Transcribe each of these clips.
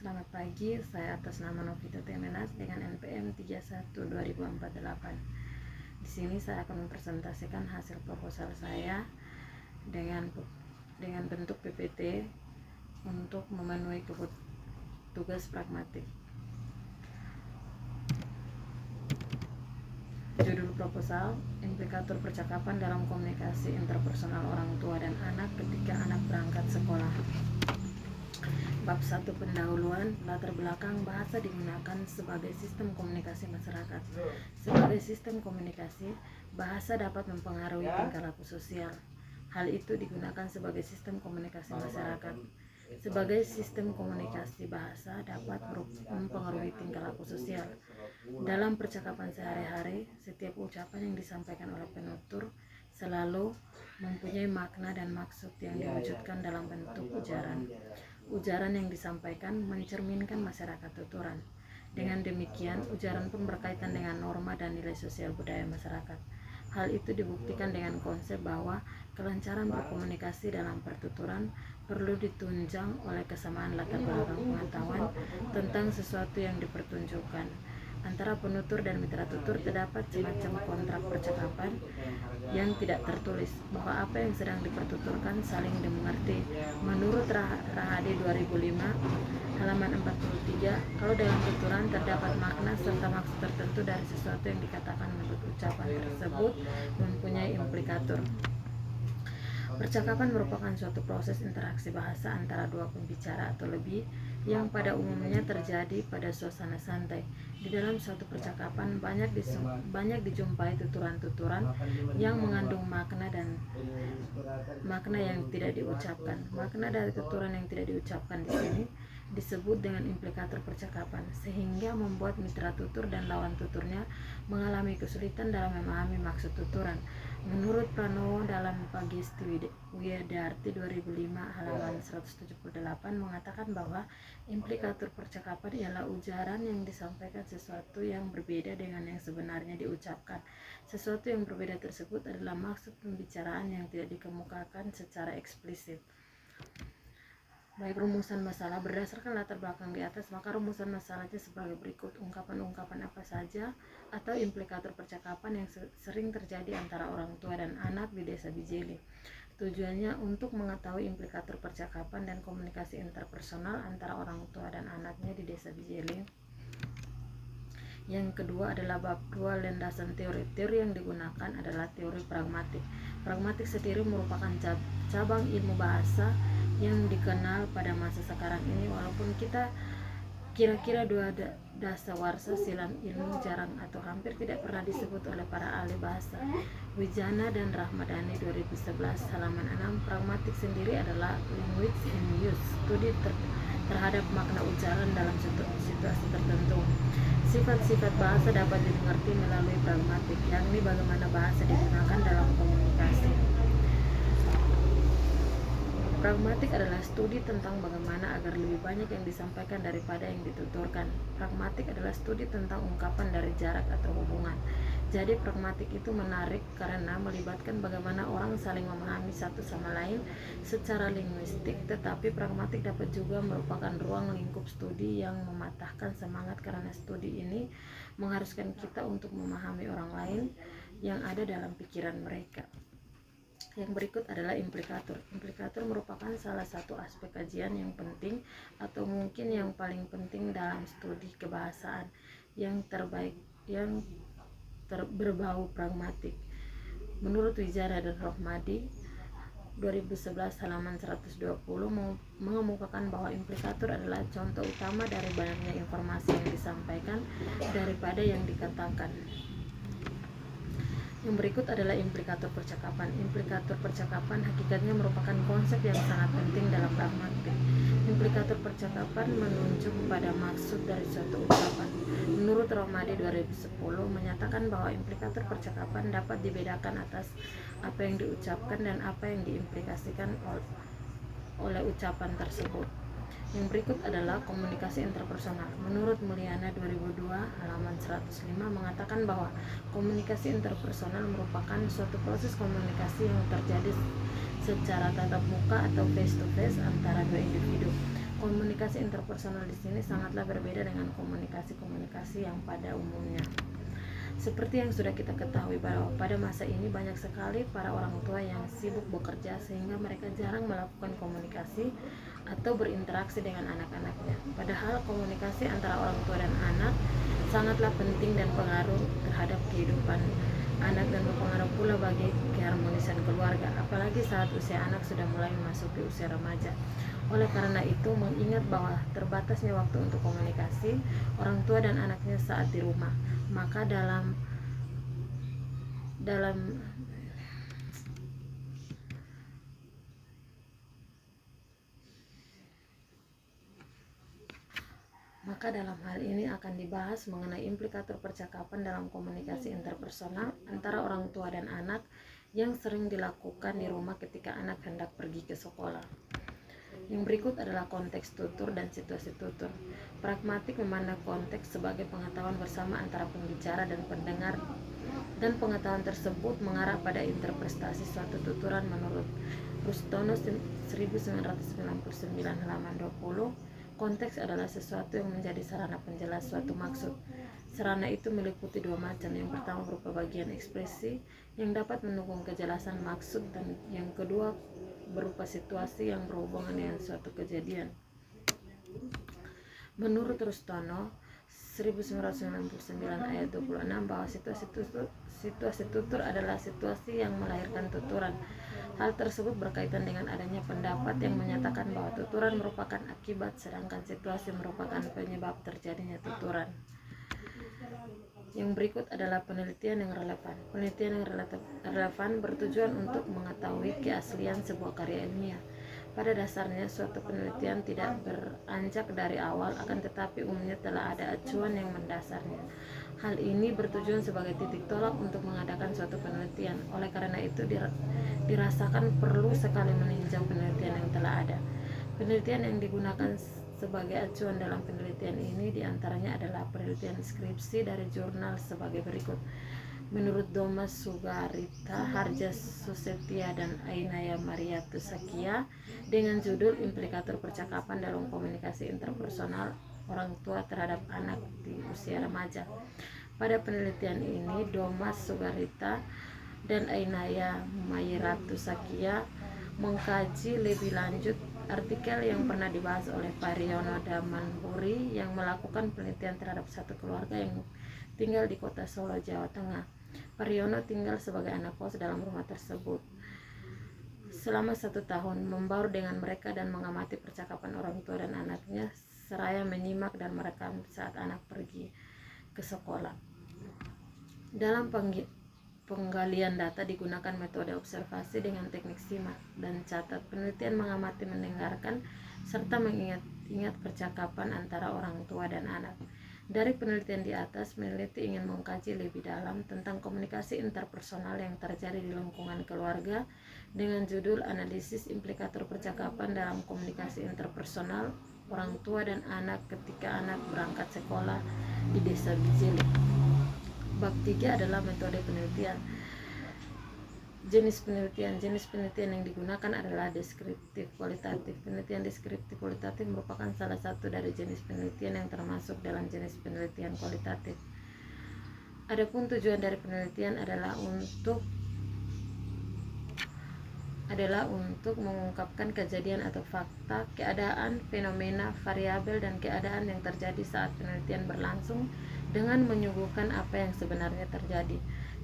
Selamat pagi, saya atas nama Novita Temenas dengan NPM 31/2048. Di sini saya akan mempresentasikan hasil proposal saya dengan bentuk PPT untuk memenuhi tugas pragmatik. Judul proposal: implikator percakapan dalam komunikasi interpersonal orang tua dan anak ketika anak berangkat sekolah. Bab 1, pendahuluan. Latar belakang bahasa digunakan sebagai sistem komunikasi masyarakat. Sebagai sistem komunikasi, bahasa dapat mempengaruhi tingkah laku sosial. Hal itu digunakan sebagai sistem komunikasi masyarakat. Sebagai sistem komunikasi, bahasa dapat mempengaruhi tingkah laku sosial. Dalam percakapan sehari-hari, setiap ucapan yang disampaikan oleh penutur selalu mempunyai makna dan maksud yang diwujudkan dalam bentuk ujaran. Ujaran yang disampaikan mencerminkan masyarakat tuturan. Dengan demikian, ujaran pun berkaitan dengan norma dan nilai sosial budaya masyarakat. Hal itu dibuktikan dengan konsep bahwa kelancaran berkomunikasi dalam pertuturan perlu ditunjang oleh kesamaan latar belakang pengetahuan tentang sesuatu yang dipertunjukkan. Antara penutur dan mitra tutur terdapat semacam kontrak percakapan yang tidak tertulis bahwa apa yang sedang dipertuturkan saling dimengerti. Menurut Rahadi 2005 halaman 43, kalau dalam tuturan terdapat makna serta maksud tertentu dari sesuatu yang dikatakan menurut ucapan tersebut mempunyai implikator. Percakapan merupakan suatu proses interaksi bahasa antara dua pembicara atau lebih yang pada umumnya terjadi pada suasana santai. Di dalam suatu percakapan banyak dijumpai tuturan-tuturan yang mengandung makna dan makna yang tidak diucapkan. Makna dari tuturan yang tidak diucapkan di sini disebut dengan implikator percakapan, sehingga membuat mitra tutur dan lawan tuturnya mengalami kesulitan dalam memahami maksud tuturan. Menurut Pranowo dalam Pagesti Widarti 2005 halaman 178 mengatakan bahwa implikator percakapan ialah ujaran yang disampaikan sesuatu yang berbeda dengan yang sebenarnya diucapkan. Sesuatu yang berbeda tersebut adalah maksud pembicaraan yang tidak dikemukakan secara eksplisit. Baik, rumusan masalah. Berdasarkan latar belakang di atas, maka rumusan masalahnya sebagai berikut. Ungkapan-ungkapan apa saja atau implikator percakapan yang sering terjadi antara orang tua dan anak di desa Bijeli. Tujuannya untuk mengetahui implikator percakapan dan komunikasi interpersonal antara orang tua dan anaknya di desa Bijeli. Yang kedua adalah bab 2, landasan teori. Teori yang digunakan adalah teori pragmatik. Pragmatik sendiri merupakan cabang ilmu bahasa yang dikenal pada masa sekarang ini, walaupun kita kira-kira dua dasawarsa silam ilmu jarang atau hampir tidak pernah disebut oleh para ahli bahasa. Wijana dan Rahmadani 2011 halaman 6. Pragmatik sendiri adalah language in use, studi terhadap makna ucapan dalam situasi tertentu. Sifat-sifat bahasa dapat dimengerti melalui pragmatik, yakni bagaimana bahasa digunakan dalam komunikasi. Pragmatik adalah studi tentang bagaimana agar lebih banyak yang disampaikan daripada yang dituturkan. Pragmatik adalah studi tentang ungkapan dari jarak atau hubungan. Jadi pragmatik itu menarik karena melibatkan bagaimana orang saling memahami satu sama lain secara linguistik, tetapi pragmatik dapat juga merupakan ruang lingkup studi yang mematahkan semangat karena studi ini mengharuskan kita untuk memahami orang lain yang ada dalam pikiran mereka. Yang berikut adalah implikator. Implikator merupakan salah satu aspek kajian yang penting atau mungkin yang paling penting dalam studi kebahasaan yang berbau pragmatik. Menurut Wijaya dan Rohmadi 2011 halaman 120 mengemukakan bahwa implikator adalah contoh utama dari banyaknya informasi yang disampaikan daripada yang dikatakan. Yang berikut adalah implikator percakapan. Implikator percakapan hakikatnya merupakan konsep yang sangat penting dalam pragmatik. Implikator percakapan menunjuk pada maksud dari suatu ucapan. Menurut Rohmadi 2010 menyatakan bahwa implikator percakapan dapat dibedakan atas apa yang diucapkan dan apa yang diimplikasikan oleh ucapan tersebut. Yang berikut adalah komunikasi interpersonal. Menurut Mulyana 2002 halaman 105 mengatakan bahwa komunikasi interpersonal merupakan suatu proses komunikasi yang terjadi secara tatap muka atau face to face antara dua individu. Komunikasi interpersonal di sini sangatlah berbeda dengan komunikasi-komunikasi yang pada umumnya. Seperti yang sudah kita ketahui bahwa pada masa ini banyak sekali para orang tua yang sibuk bekerja sehingga mereka jarang melakukan komunikasi atau berinteraksi dengan anak-anaknya. Padahal komunikasi antara orang tua dan anak sangatlah penting dan pengaruh terhadap kehidupan anak dan berpengaruh pula bagi keharmonisan keluarga, apalagi saat usia anak sudah mulai memasuki usia remaja. Oleh karena itu, mengingat bahwa terbatasnya waktu untuk komunikasi orang tua dan anaknya saat di rumah, maka dalam hal ini akan dibahas mengenai implikator percakapan dalam komunikasi interpersonal antara orang tua dan anak yang sering dilakukan di rumah ketika anak hendak pergi ke sekolah. Yang berikut adalah konteks tutur dan situasi tutur. Pragmatik memandang konteks sebagai pengetahuan bersama antara pembicara dan pendengar, dan pengetahuan tersebut mengarah pada interpretasi suatu tuturan menurut Rustono 1999 halaman 20. Konteks adalah sesuatu yang menjadi sarana penjelas suatu maksud. Sarana itu meliputi dua macam. Yang pertama berupa bagian ekspresi yang dapat mendukung kejelasan maksud, dan yang kedua berupa situasi yang berhubungan dengan suatu kejadian. Menurut Rustono 1999 ayat 26 bahwa situasi tutur adalah situasi yang melahirkan tuturan. Hal tersebut berkaitan dengan adanya pendapat yang menyatakan bahwa tuturan merupakan akibat, sedangkan situasi merupakan penyebab terjadinya tuturan. Yang berikut adalah penelitian yang relevan. Penelitian yang relevan bertujuan untuk mengetahui keaslian sebuah karya ilmiah. Pada dasarnya, suatu penelitian tidak beranjak dari awal, akan tetapi umumnya telah ada acuan yang mendasarnya. Hal ini bertujuan sebagai titik tolak untuk mengadakan suatu penelitian. Oleh karena itu, dirasakan perlu sekali meninjau penelitian yang telah ada. Penelitian yang digunakan sebagai acuan dalam penelitian ini diantaranya adalah penelitian skripsi dari jurnal sebagai berikut. Menurut Domas Sugarita, Harja Susetia, dan Ainaya Mariatu Sakia dengan judul Implikator Percakapan dalam Komunikasi Interpersonal Orang Tua Terhadap Anak di Usia Remaja. Pada penelitian ini, Domas Sugarita dan Ainaya Mariatu Sakia mengkaji lebih lanjut artikel yang pernah dibahas oleh Pariono Damanhuri yang melakukan penelitian terhadap satu keluarga yang tinggal di kota Solo, Jawa Tengah. Pariono tinggal sebagai anak kos dalam rumah tersebut selama 1 tahun, membaur dengan mereka dan mengamati percakapan orang tua dan anaknya, seraya menyimak dan merekam saat anak pergi ke sekolah. Dalam penggalian data digunakan metode observasi dengan teknik simak dan catat. Penelitian mengamati, mendengarkan, serta mengingat-ingat percakapan antara orang tua dan anak. Dari penelitian di atas, peneliti ingin mengkaji lebih dalam tentang komunikasi interpersonal yang terjadi di lingkungan keluarga dengan judul Analisis Implikator Percakapan dalam Komunikasi Interpersonal Orang Tua dan Anak ketika Anak Berangkat Sekolah di Desa Bijili. Bab 3 adalah metode penelitian. Jenis penelitian yang digunakan adalah deskriptif kualitatif. Penelitian deskriptif kualitatif merupakan salah satu dari jenis penelitian yang termasuk dalam jenis penelitian kualitatif. Adapun tujuan dari penelitian adalah untuk mengungkapkan kejadian atau fakta, keadaan, fenomena, variabel, dan keadaan yang terjadi saat penelitian berlangsung dengan menyuguhkan apa yang sebenarnya terjadi.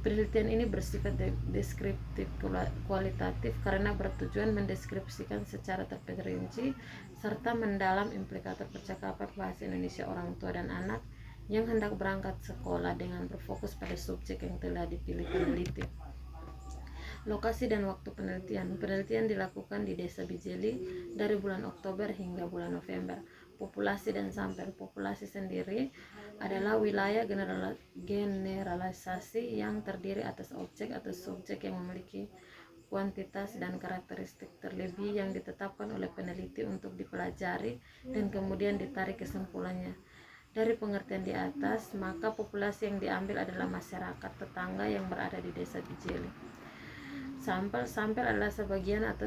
Penelitian ini bersifat deskriptif kualitatif karena bertujuan mendeskripsikan secara terperinci serta mendalam implikator percakapan bahasa Indonesia orang tua dan anak yang hendak berangkat sekolah dengan berfokus pada subjek yang telah dipilih peneliti. Lokasi dan waktu penelitian. Penelitian dilakukan di Desa Bijili dari bulan Oktober hingga bulan November. Populasi dan sampel. Populasi sendiri adalah wilayah generalisasi yang terdiri atas objek atau subjek yang memiliki kuantitas dan karakteristik terlebih yang ditetapkan oleh peneliti untuk dipelajari dan kemudian ditarik kesimpulannya. Dari pengertian di atas, maka populasi yang diambil adalah masyarakat tetangga yang berada di Desa Bijili. Sampel adalah sebagian atau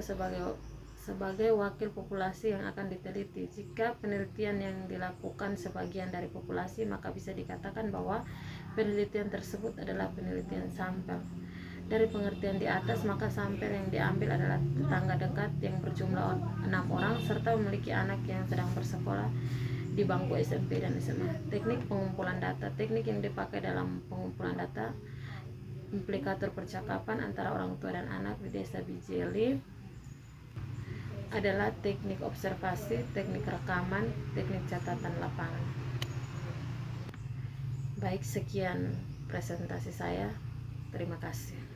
sebagai wakil populasi yang akan diteliti. Jika penelitian yang dilakukan sebagian dari populasi, maka bisa dikatakan bahwa penelitian tersebut adalah penelitian sampel. Dari pengertian di atas, maka sampel yang diambil adalah tetangga dekat yang berjumlah 6 orang serta memiliki anak yang sedang bersekolah di bangku SMP dan SMA. Teknik pengumpulan data. Teknik yang dipakai dalam pengumpulan data implikator percakapan antara orang tua dan anak di desa Bijeli adalah teknik observasi, teknik rekaman, teknik catatan lapangan. Baik, sekian presentasi saya. Terima kasih.